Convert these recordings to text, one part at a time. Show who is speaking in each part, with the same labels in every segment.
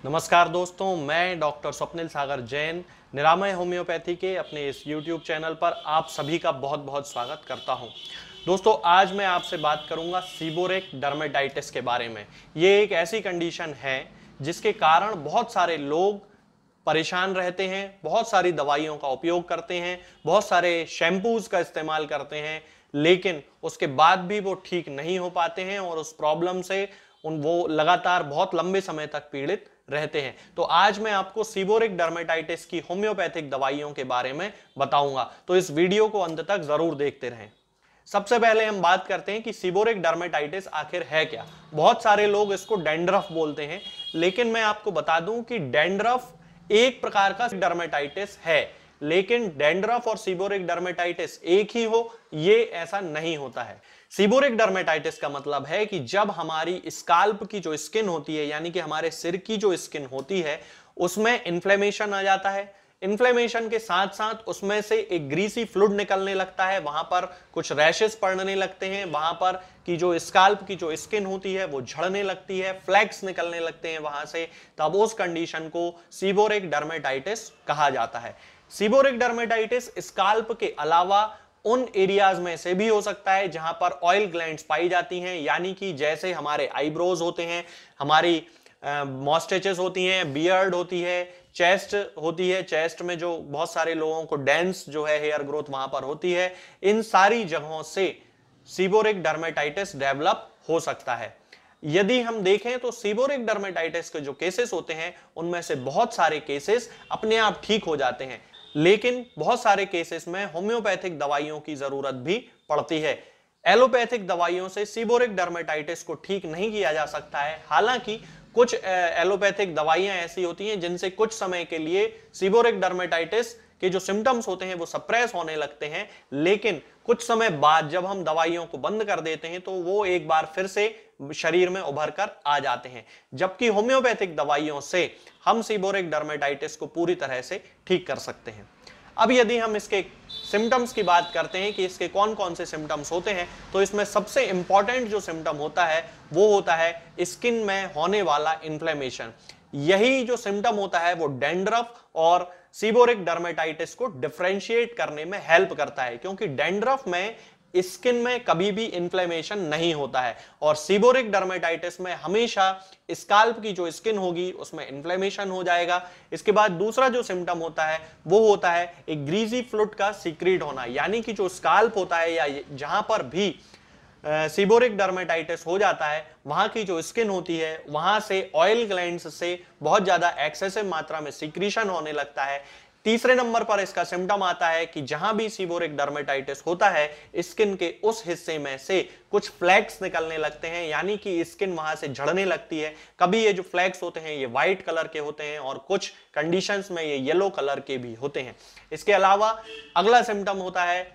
Speaker 1: नमस्कार दोस्तों, मैं डॉक्टर स्वप्निल सागर जैन निरामय होम्योपैथी के अपने इस YouTube चैनल पर आप सभी का बहुत बहुत स्वागत करता हूं। दोस्तों, आज मैं आपसे बात करूंगा सीबोरेक डर्मेटाइटिस के बारे में। ये एक ऐसी कंडीशन है जिसके कारण बहुत सारे लोग परेशान रहते हैं, बहुत सारी दवाइयों का उपयोग करते हैं, बहुत सारे शैम्पूज का इस्तेमाल करते हैं, लेकिन उसके बाद भी वो ठीक नहीं हो पाते हैं और उस प्रॉब्लम से वो लगातार बहुत लंबे समय तक पीड़ित रहते हैं। तो आज मैं आपको सीबोरिक डर्मेटाइटिस की होम्योपैथिक दवाइयों के बारे में बताऊंगा, तो इस वीडियो को अंत तक जरूर देखते रहें। सबसे पहले हम बात करते हैं कि सीबोरिक डर्मेटाइटिस आखिर है क्या। बहुत सारे लोग इसको डैंड्रफ बोलते हैं, लेकिन मैं आपको बता दूं कि डैंड्रफ एक प्रकार का डर्मेटाइटिस है, लेकिन डैंड्रफ और सीबोरिक डर्मेटाइटिस एक ही हो, ये ऐसा नहीं होता है। सीबोरिक डर्मेटाइटिस का मतलब है कि जब हमारी स्काल्प की जो स्किन होती है, यानी कि हमारे सिर की जो स्किन होती है, उसमें इन्फ्लेमेशन आ जाता है। इन्फ्लेमेशन के साथ साथ उसमें से एक ग्रीसी फ्लूइड निकलने लगता है, वहां पर कुछ रैशेस पड़ने लगते हैं, वहां पर की जो स्काल्प की जो स्किन होती है वो झड़ने लगती है, फ्लैक्स निकलने लगते हैं वहां से। तब उस कंडीशन को सीबोरिक डर्मेटाइटिस कहा जाता है। सीबोरिक डर्मेटाइटिस स्काल्प के अलावा उन एरियाज में से भी हो सकता है जहां पर ऑयल ग्लैंड्स पाई जाती हैं, यानी कि जैसे हमारे आईब्रोज होते हैं, हमारी मॉस्टेचेस होती हैं, बियर्ड होती है, चेस्ट होती है, चेस्ट में जो बहुत सारे लोगों को डेंस जो है हेयर ग्रोथ वहां पर होती है, इन सारी जगहों से सीबोरिक डर्मेटाइटिस डेवलप हो सकता है। यदि हम देखें तो सीबोरिक डर्मेटाइटिस के जो केसेस होते हैं उनमें से बहुत सारे केसेस अपने आप ठीक हो जाते हैं, लेकिन बहुत सारे केसेस में होम्योपैथिक दवाइयों की जरूरत भी पड़ती है। एलोपैथिक दवाइयों से सीबोरिक डर्मेटाइटिस को ठीक नहीं किया जा सकता है। हालांकि कुछ एलोपैथिक दवाइयां ऐसी होती हैं जिनसे कुछ समय के लिए सीबोरिक डर्मेटाइटिस के जो सिम्टम्स होते हैं वो सप्रेस होने लगते हैं, लेकिन कुछ समय बाद जब हम दवाइयों को बंद कर देते हैं तो वो एक बार फिर से शरीर में उभर कर आ जाते हैं। जबकि होम्योपैथिक दवाइयों से हम सीबोरिक डर्मेटाइटिस को पूरी तरह से ठीक कर सकते हैं। अब यदि हम इसके सिम्टम्स की बात करते हैं कि इसके कौन कौन से सिम्टम्स होते हैं, तो इसमें सबसे इंपॉर्टेंट जो सिम्टम होता है वो होता है स्किन में होने वाला इन्फ्लेमेशन। यही जो सिम्टम होता है वो डैंड्रफ और सीबोरिक डर्मेटाइटिस को डिफरेंशिएट करने में हेल्प करता है, क्योंकि डैंड्रफ में स्किन में कभी भी इन्फ्लेमेशन नहीं होता है और सीबोरिक डर्मेटाइटिस में हमेशा स्काल्प की जो स्किन होगी उसमें इन्फ्लेमेशन हो जाएगा। इसके बाद दूसरा जो सिम्टम होता है वो होता है एक ग्रीजी फ्लूइड का सीक्रेट होना, यानी कि जो स्काल्प होता है या जहां पर भी सीबोरिक डर्मेटाइटिस हो जाता है वहां की जो स्किन होती है वहां से ऑयल ग्लैंड्स से बहुत ज्यादा एक्सेसिव मात्रा में सीक्रीशन होने लगता है। तीसरे नंबर पर इसका सिम्टम आता है कि जहां भी सीबोरिक डर्मेटाइटिस होता है स्किन के उस हिस्से में से कुछ फ्लैक्स निकलने लगते हैं, यानी कि स्किन वहां से झड़ने लगती है। कभी ये जो फ्लैक्स होते हैं ये व्हाइट कलर के होते हैं और कुछ कंडीशंस में ये येलो कलर के भी होते हैं। इसके अलावा अगला सिम्टम होता है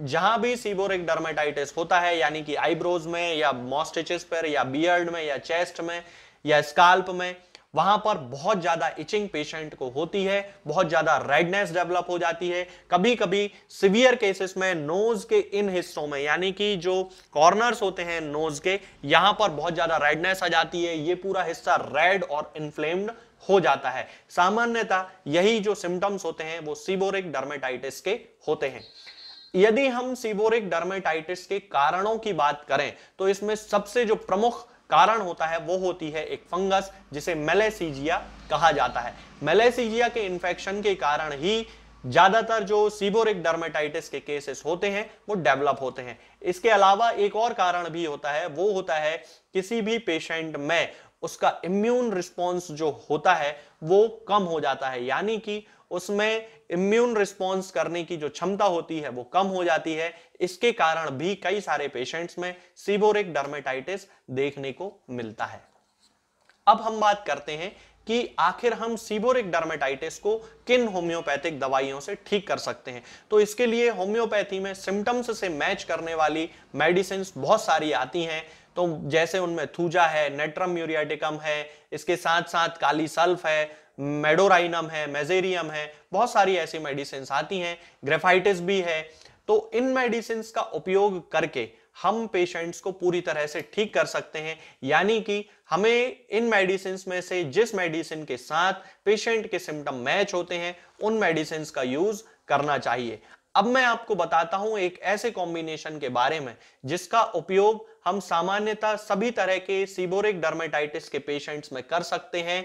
Speaker 1: जहां भी सीबोरिक डर्मेटाइटिस होता है, यानी कि आईब्रोज में या मॉस्टेचेस पर या बियर्ड में या चेस्ट में या स्काल्प में, वहां पर बहुत ज्यादा इचिंग पेशेंट को होती है, बहुत ज्यादा रेडनेस डेवलप हो जाती है। कभी कभी सिवियर केसेस में नोज के इन हिस्सों में, यानी कि जो कॉर्नर्स होते हैं नोज के, यहां पर बहुत ज्यादा रेडनेस आ जाती है। ये पूरा हिस्सा रेड और इन्फ्लेम्ड हो जाता है। सामान्यतः यही जो सिम्टम्स होते हैं वो सीबोरिक डर्मेटाइटिस के होते हैं। यदि हम सीबोरिक डर्मेटाइटिस के कारणों की बात करें तो इसमें सबसे जो प्रमुख कारण होता है वो होती है एक फंगस जिसे मैलेसीजिया कहा जाता है। मैलेसीजिया के इन्फेक्शन के कारण ही ज्यादातर जो सीबोरिक डर्मेटाइटिस के केसेस होते हैं वो डेवलप होते हैं। इसके अलावा एक और कारण भी होता है, वो होता है किसी भी पेशेंट में उसका इम्यून रिस्पॉन्स जो होता है वो कम हो जाता है, यानी कि उसमें इम्यून रिस्पॉन्स करने की जो क्षमता होती है वो कम हो जाती है। इसके कारण भी कई सारे पेशेंट्स में सीबोरिक डर्मेटाइटिस देखने को मिलता है। अब हम बात करते हैं कि आखिर हम सीबोरिक डर्मेटाइटिस को किन होम्योपैथिक दवाइयों से ठीक कर सकते हैं। तो इसके लिए होम्योपैथी में सिम्टम्स से मैच करने वाली मेडिसिन बहुत सारी आती हैं। तो जैसे उनमें थूजा है, नेट्रम म्यूरियाटिकम है, इसके साथ साथ काली सल्फ है, मेडोराइनम है, मेजेरियम है, बहुत सारी ऐसी मेडिसिन आती हैं, ग्रेफाइटिस भी है। तो इन मेडिसिन का उपयोग करके हम पेशेंट्स को पूरी तरह से ठीक कर सकते हैं। यानी कि हमें इन मेडिसिन में से जिस मेडिसिन के साथ पेशेंट के सिम्टम मैच होते हैं उन मेडिसिन का यूज करना चाहिए। अब मैं आपको बताता हूं एक ऐसे कॉम्बिनेशन के बारे में जिसका उपयोग हम सामान्यतः सभी तरह के सीबोरिक डर्मेटाइटिस के पेशेंट्स में कर सकते हैं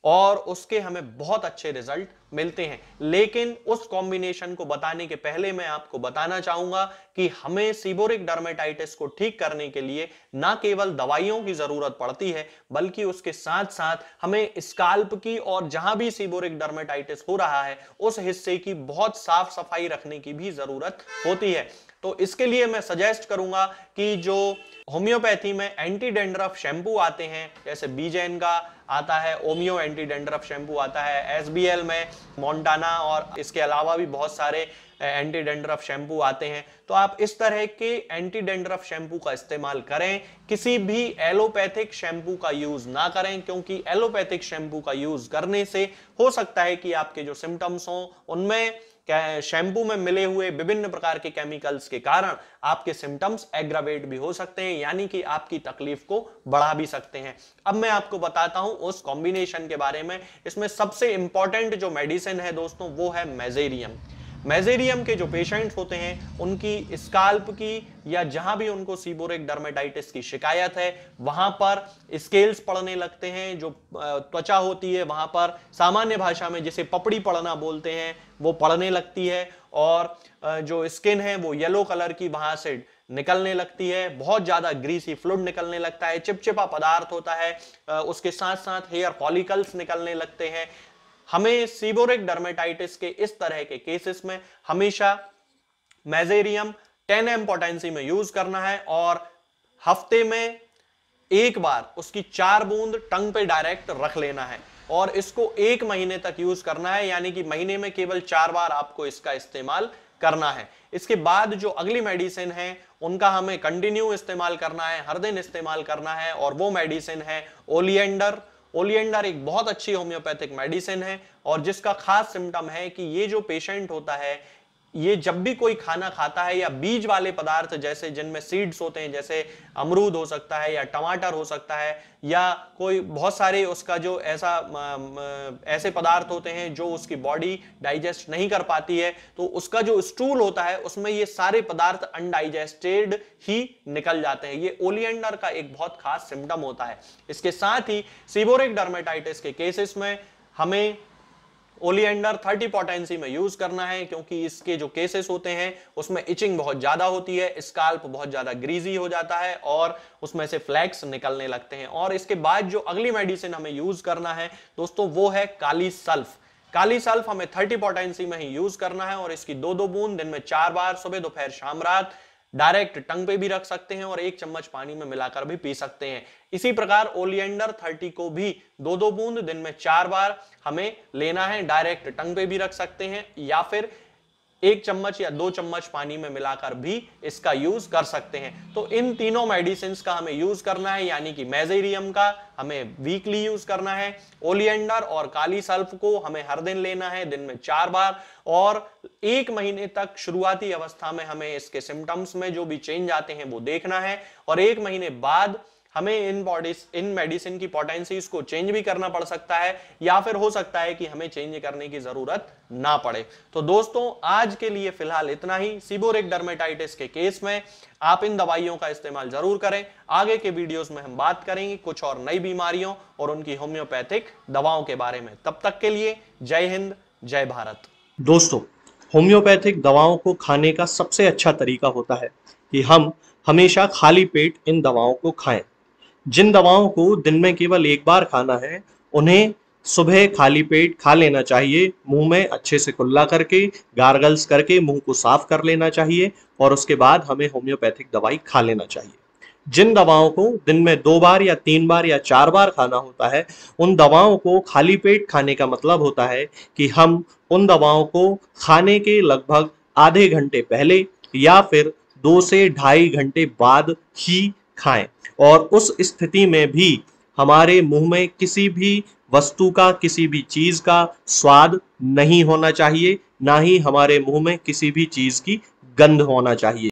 Speaker 1: और उसके हमें बहुत अच्छे रिजल्ट मिलते हैं। लेकिन उस कॉम्बिनेशन को बताने के पहले मैं आपको बताना चाहूंगा कि हमें सीबोरिक डर्मेटाइटिस को ठीक करने के लिए ना केवल दवाइयों की जरूरत पड़ती है बल्कि उसके साथ साथ हमें स्काल्प की और जहां भी सीबोरिक डर्मेटाइटिस हो रहा है उस हिस्से की बहुत साफ सफाई रखने की भी जरूरत होती है। तो इसके लिए मैं सजेस्ट करूंगा कि जो होम्योपैथी में एंटी डेंड्रफ शैम्पू आते हैं, जैसे बीजेन का आता है, ओमियो एंटी डेंड्रफ शैम्पू आता है, एसबीएल में मोंटाना और इसके अलावा भी बहुत सारे एंटी डेंड्रफ शैम्पू आते हैं। तो आप इस तरह के एंटी डेंड्रफ शैम्पू का इस्तेमाल करें, किसी भी एलोपैथिक शैम्पू का यूज ना करें, क्योंकि एलोपैथिक शैम्पू का यूज करने से हो सकता है कि आपके जो सिम्टम्स हों उनमें शैम्पू में मिले हुए विभिन्न प्रकार के केमिकल्स के कारण आपके सिम्टम्स एग्रावेट भी हो सकते हैं, यानी कि आपकी तकलीफ को बढ़ा भी सकते हैं। अब मैं आपको बताता हूं उस कॉम्बिनेशन के बारे में। इसमें सबसे इंपॉर्टेंट जो मेडिसिन है दोस्तों वो है मेजेरियम। मेजेरियम के जो पेशेंट्स होते हैं उनकी स्काल्प की या जहां भी उनको सीबोरिक डर्मेटाइटिस की शिकायत है वहां पर स्केल्स पड़ने लगते हैं, जो त्वचा होती है वहां पर सामान्य भाषा में जिसे पपड़ी पड़ना बोलते हैं वो पड़ने लगती है और जो स्किन है वो येलो कलर की वहां से निकलने लगती है, बहुत ज्यादा ग्रीसी फ्लूइड निकलने लगता है, चिपचिपा पदार्थ होता है, उसके साथ साथ हेयर फॉलिकल्स निकलने लगते हैं। हमें सीबोरिक डर्मेटाइटिस के इस तरह के केसेस में हमेशा मेजेरियम 10 पोटेंसी में यूज करना है और हफ्ते में एक बार उसकी 4 बूंद टंग पे डायरेक्ट रख लेना है और इसको 1 महीने तक यूज करना है, यानी कि महीने में केवल 4 बार आपको इसका इस्तेमाल करना है। इसके बाद जो अगली मेडिसिन है उनका हमें कंटिन्यू इस्तेमाल करना है, हर दिन इस्तेमाल करना है और वो मेडिसिन है ओलिएंडर। ओलिएंडर एक बहुत अच्छी होम्योपैथिक मेडिसिन है और जिसका खास सिम्टम है कि ये जो पेशेंट होता है ये जब भी कोई खाना खाता है या बीज वाले पदार्थ जैसे जिनमें सीड्स होते हैं, जैसे अमरूद हो सकता है या टमाटर हो सकता है या कोई बहुत सारे उसका जो ऐसे पदार्थ होते हैं जो उसकी बॉडी डाइजेस्ट नहीं कर पाती है, तो उसका जो स्टूल होता है उसमें ये सारे पदार्थ अनडाइजेस्टेड ही निकल जाते हैं। ये ओलिएंडर का एक बहुत खास सिम्टम होता है। इसके साथ ही सीबोरिक डर्मेटाइटिस के केसेस में हमें ओलिएंडर 30 पोटेंसी में यूज करना है, क्योंकि इसके जो केसेस होते हैं उसमें इचिंग बहुत ज्यादा होती है, स्काल्प बहुत ज्यादा ग्रीजी हो जाता है और उसमें से फ्लैक्स निकलने लगते हैं। और इसके बाद जो अगली मेडिसिन हमें यूज करना है दोस्तों वो है काली सल्फ। काली सल्फ हमें 30 पोटेंसी में ही यूज करना है और इसकी 2-2 बूंद दिन में 4 बार सुबह दोपहर शाम रात डायरेक्ट टंग पे भी रख सकते हैं और 1 चम्मच पानी में मिलाकर भी पी सकते हैं। इसी प्रकार ओलिएंडर 30 को भी 2-2 बूंद दिन में 4 बार हमें लेना है, डायरेक्ट टंग पे भी रख सकते हैं या फिर 1 चम्मच या 2 चम्मच पानी में मिलाकर भी इसका यूज कर सकते हैं। तो इन तीनों मेडिसिन का हमें यूज करना है, यानी कि मेजेरियम का हमें वीकली यूज करना है, ओलिएंडर और काली सल्फ को हमें हर दिन लेना है, दिन में 4 बार, और 1 महीने तक शुरुआती अवस्था में हमें इसके सिम्टम्स में जो भी चेंज आते हैं वो देखना है और 1 महीने बाद हमें इन मेडिसिन की पोटेंसीज को चेंज भी करना पड़ सकता है या फिर हो सकता है कि हमें चेंज करने की जरूरत ना पड़े। तो दोस्तों आज के लिए फिलहाल इतना ही। सीबोरिक डर्मेटाइटिस के केस में आप इन दवाइयों का इस्तेमाल जरूर करें। आगे के वीडियोस में हम बात करेंगे कुछ और नई बीमारियों और उनकी होम्योपैथिक दवाओं के बारे में। तब तक के लिए जय हिंद, जय भारत।
Speaker 2: दोस्तों, होम्योपैथिक दवाओं को खाने का सबसे अच्छा तरीका होता है कि हम हमेशा खाली पेट इन दवाओं को खाएं। जिन दवाओं को दिन में केवल 1 बार खाना है उन्हें सुबह खाली पेट खा लेना चाहिए, मुंह में अच्छे से कुल्ला करके, गार्गल्स करके मुंह को साफ कर लेना चाहिए और उसके बाद हमें होम्योपैथिक दवाई खा लेना चाहिए। जिन दवाओं को दिन में 2 बार या 3 बार या 4 बार खाना होता है उन दवाओं को खाली पेट खाने का मतलब होता है कि हम उन दवाओं को खाने के लगभग आधे घंटे पहले या फिर 2 से 2.5 घंटे बाद ही खाएं और उस स्थिति में भी हमारे मुंह में किसी भी वस्तु का, किसी भी चीज का स्वाद नहीं होना चाहिए, ना ही हमारे मुंह में किसी भी चीज की गंध होना चाहिए।